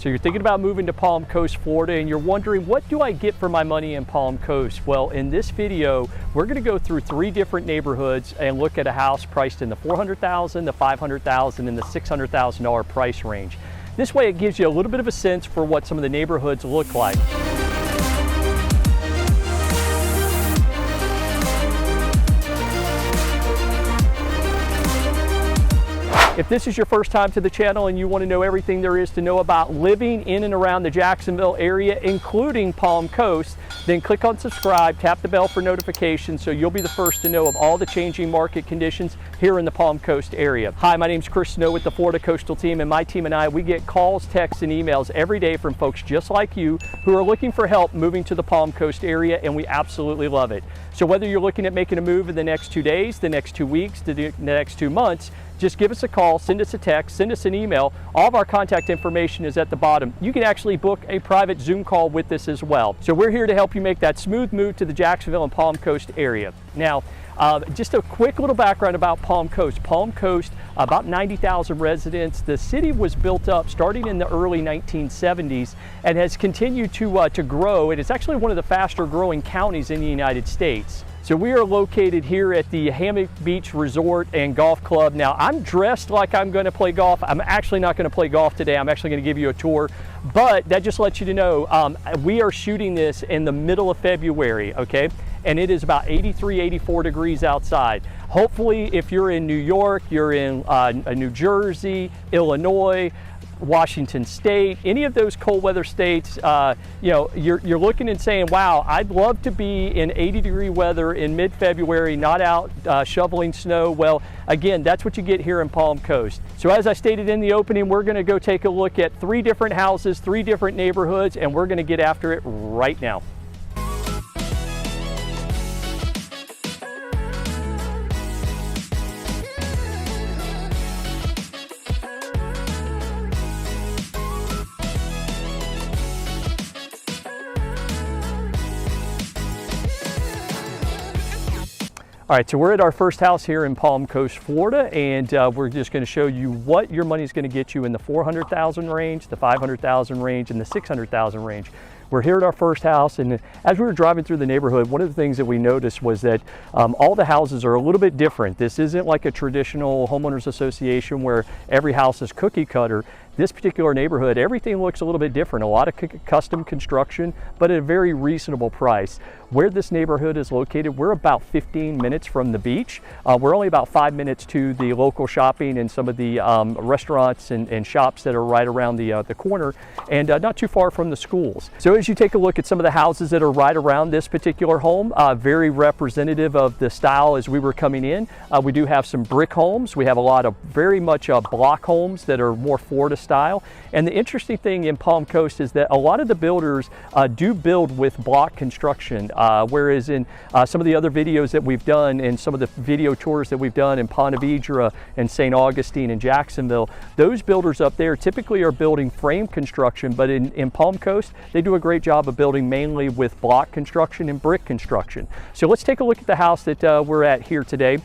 So you're thinking about moving to Palm Coast, Florida, and you're wondering, what do I get for my money in Palm Coast? Well, in this video, we're going to go through 3 different neighborhoods and look at a house priced in the $400,000, the $500,000, and the $600,000 price range. This way it gives you a little bit of a sense for what some of the neighborhoods look like. If this is your first time to the channel and you want to know everything there is to know about living in and around the Jacksonville area, including Palm Coast, then click on subscribe, tap the bell for notifications so you'll be the first to know of all the changing market conditions here in the Palm Coast area. Hi, my name's Chris Snow with the Florida Coastal Team, and my team and I, we get calls, texts, and emails every day from folks just like you who are looking for help moving to the Palm Coast area, and we absolutely love it. So whether you're looking at making a move in the next 2 days, the next 2 weeks, the next 2 months, just give us a call, send us a text, send us an email. All of our contact information is at the bottom. You can actually book a private Zoom call with us as well. So we're here to help you make that smooth move to the Jacksonville and Palm Coast area. Now, just a quick little background about Palm Coast. Palm Coast, about 90,000 residents. The city was built up starting in the early 1970s and has continued to grow. It is actually one of the faster growing counties in the United States. So we are located here at the Hammock Beach Resort and Golf Club. Now, I'm dressed like I'm going to play golf. I'm actually not going to play golf today. I'm actually going to give you a tour, but that just lets you to know we are shooting this in the middle of February, okay? And it is about 83, 84 degrees outside. Hopefully, if you're in New York, you're in New Jersey, Illinois, Washington State, any of those cold weather states, you know, you're looking and saying, wow, I'd love to be in 80-degree weather in mid-February, not out shoveling snow. Well, again, that's what you get here in Palm Coast. So as I stated in the opening, we're going to go take a look at 3 different houses, 3 different neighborhoods, and we're going to get after it right now. All right, so we're at our first house here in Palm Coast, Florida, and we're just going to show you what your money is going to get you in the $400,000 range, the $500,000 range, and the $600,000 range. We're here at our first house, and as we were driving through the neighborhood, one of the things that we noticed was that all the houses are a little bit different. This isn't like a traditional homeowners association where every house is cookie cutter. This particular neighborhood, everything looks a little bit different. A lot of custom construction, but at a very reasonable price. Where this neighborhood is located, we're about 15 minutes from the beach. We're only about 5 minutes to the local shopping and some of the restaurants and shops that are right around the corner, and not too far from the schools. So as you take a look at some of the houses that are right around this particular home, very representative of the style as we were coming in. We do have some brick homes. We have a lot of very much block homes that are more Florida style. And the interesting thing in Palm Coast is that a lot of the builders do build with block construction, whereas in some of the other videos that we've done and some of the video tours that we've done in Ponte Vedra and St. Augustine and Jacksonville, those builders up there typically are building frame construction, but in Palm Coast, they do a great job of building mainly with block construction and brick construction. So let's take a look at the house that we're at here today.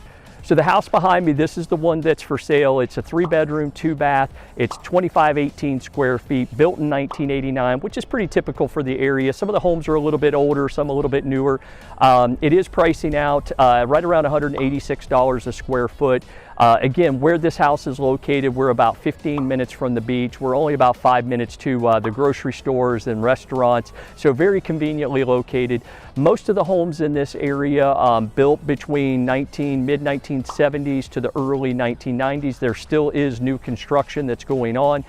So the house behind me, this is the one that's for sale. It's a 3-bedroom, 2-bath. It's 2518 square feet, built in 1989, which is pretty typical for the area. Some of the homes are a little bit older, some a little bit newer. It is pricing out right around $186 a square foot. Again, where this house is located, we're about 15 minutes from the beach. We're only about 5 minutes to the grocery stores and restaurants, so very conveniently located. Most of the homes in this area built between mid-1970s to the early 1990s. There still is new construction that's going on.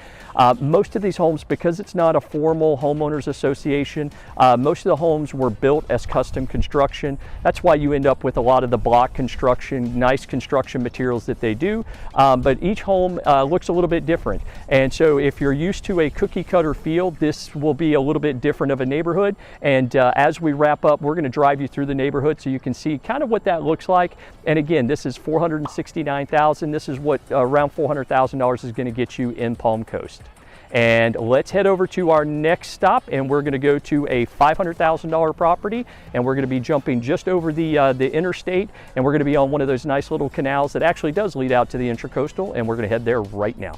Most of these homes, because it's not a formal homeowners association, most of the homes were built as custom construction. That's why you end up with a lot of the block construction, nice construction materials that they do, but each home looks a little bit different. And so if you're used to a cookie cutter feel, this will be a little bit different of a neighborhood. And as we wrap up, we're going to drive you through the neighborhood so you can see kind of what that looks like. And again, this is $469,000. This is what around $400,000 is going to get you in Palm Coast. And let's head over to our next stop, and we're going to go to a $500,000 property, and we're going to be jumping just over the interstate, and we're going to be on one of those nice little canals that actually does lead out to the Intracoastal, and we're going to head there right now.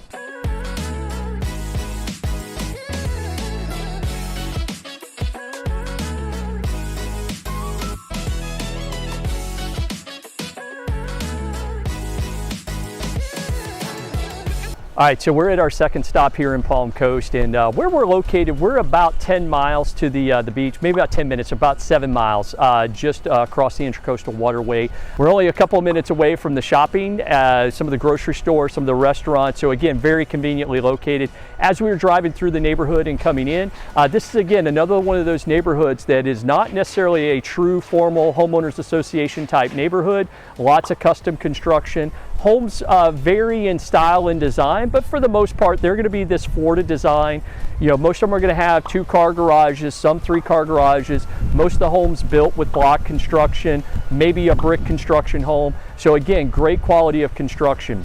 All right, so we're at our second stop here in Palm Coast, and where we're located, we're about 10 miles to the beach, maybe about 10 minutes, about 7 miles, just across the Intracoastal Waterway. We're only a couple of minutes away from the shopping, some of the grocery stores, some of the restaurants, so again, very conveniently located. As we were driving through the neighborhood and coming in, this is again another one of those neighborhoods that is not necessarily a true formal homeowners association type neighborhood. Lots of custom construction. Homes vary in style and design, but for the most part, they're going to be this Florida design. You know, most of them are going to have 2-car garages, some 3-car garages. Most of the homes built with block construction, maybe a brick construction home. So again, great quality of construction.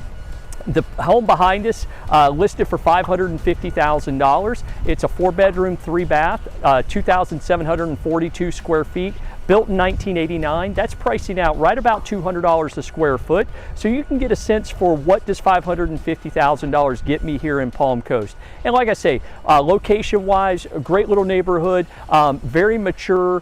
The home behind us listed for $550,000. It's a 4-bedroom, 3-bath, 2,742 square feet. Built in 1989, that's pricing out right about $200 a square foot. So you can get a sense for what does $550,000 get me here in Palm Coast. And like I say, location-wise, a great little neighborhood, very mature.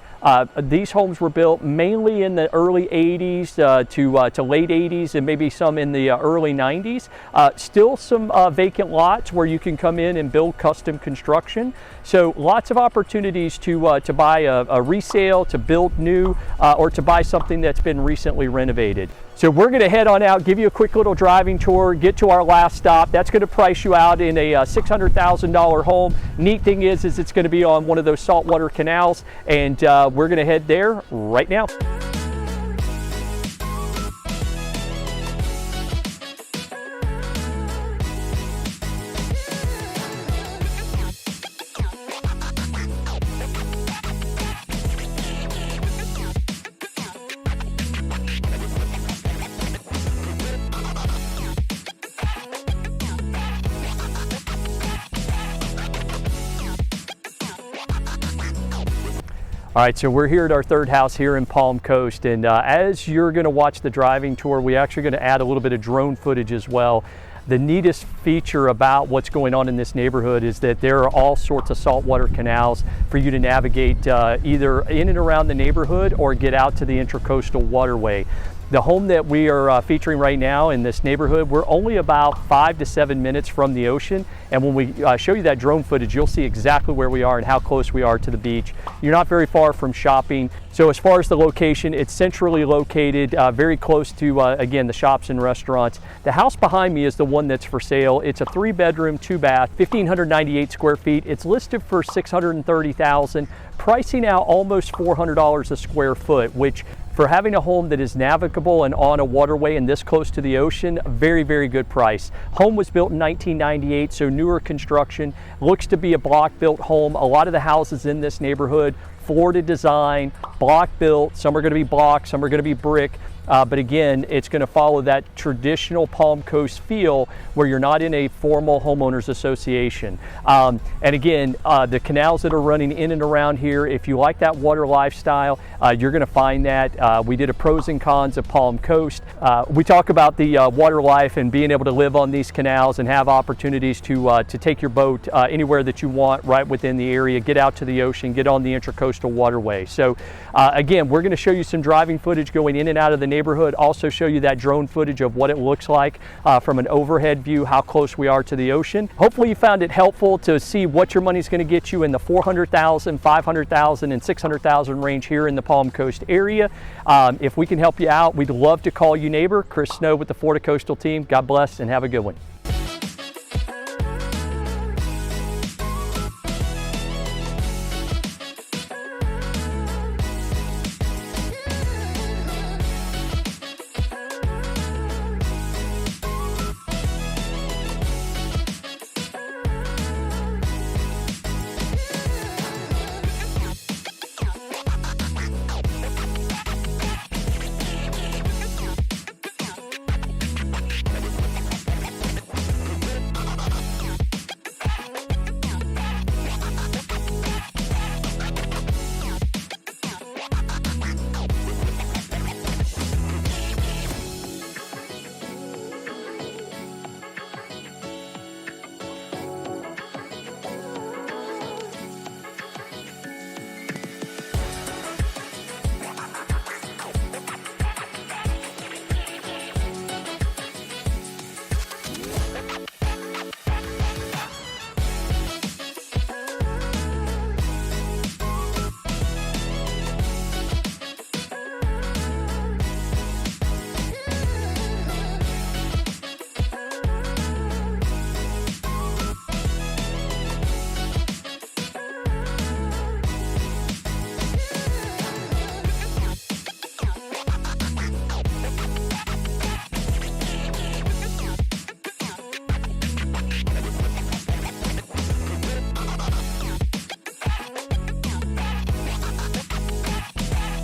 These homes were built mainly in the early 80s to late 80s and maybe some in the early 90s. Still some vacant lots where you can come in and build custom construction. So lots of opportunities to buy a resale, to build new, or to buy something that's been recently renovated. So we're going to head on out, give you a quick little driving tour, get to our last stop. That's going to price you out in a $600,000 home. Neat thing is it's going to be on one of those saltwater canals, and we're going to head there right now. All right, so we're here at our third house here in Palm Coast, and as you're going to watch the driving tour, we're actually going to add a little bit of drone footage as well. The neatest feature about what's going on in this neighborhood is that there are all sorts of saltwater canals for you to navigate either in and around the neighborhood or get out to the Intracoastal Waterway. The home that we are featuring right now in this neighborhood, we're only about 5 to 7 minutes from the ocean. And when we show you that drone footage, you'll see exactly where we are and how close we are to the beach. You're not very far from shopping. So as far as the location, it's centrally located, very close to, again, the shops and restaurants. The house behind me is the one that's for sale. It's a 3-bedroom, 2-bath, 1,598 square feet. It's listed for $630,000, pricing out almost $400 a square foot, which for having a home that is navigable and on a waterway and this close to the ocean, very, very good price. Home was built in 1998, so newer construction. Looks to be a block-built home. A lot of the houses in this neighborhood, Florida design, block built. Some are going to be block, some are going to be brick. But again, it's going to follow that traditional Palm Coast feel where you're not in a formal homeowners association. And again, the canals that are running in and around here, if you like that water lifestyle, you're going to find that. We did a pros and cons of Palm Coast. We talk about the water life and being able to live on these canals and have opportunities to take your boat anywhere that you want right within the area, get out to the ocean, get on the Intracoastal Waterway. So again, we're going to show you some driving footage going in and out of the neighborhood, also show you that drone footage of what it looks like from an overhead view, how close we are to the ocean. Hopefully you found it helpful to see what your money's going to get you in the $400,000, $500,000, and $600,000 range here in the Palm Coast area. If we can help you out, we'd love to call you neighbor. Chris Snow with the Florida Coastal Team. God bless and have a good one.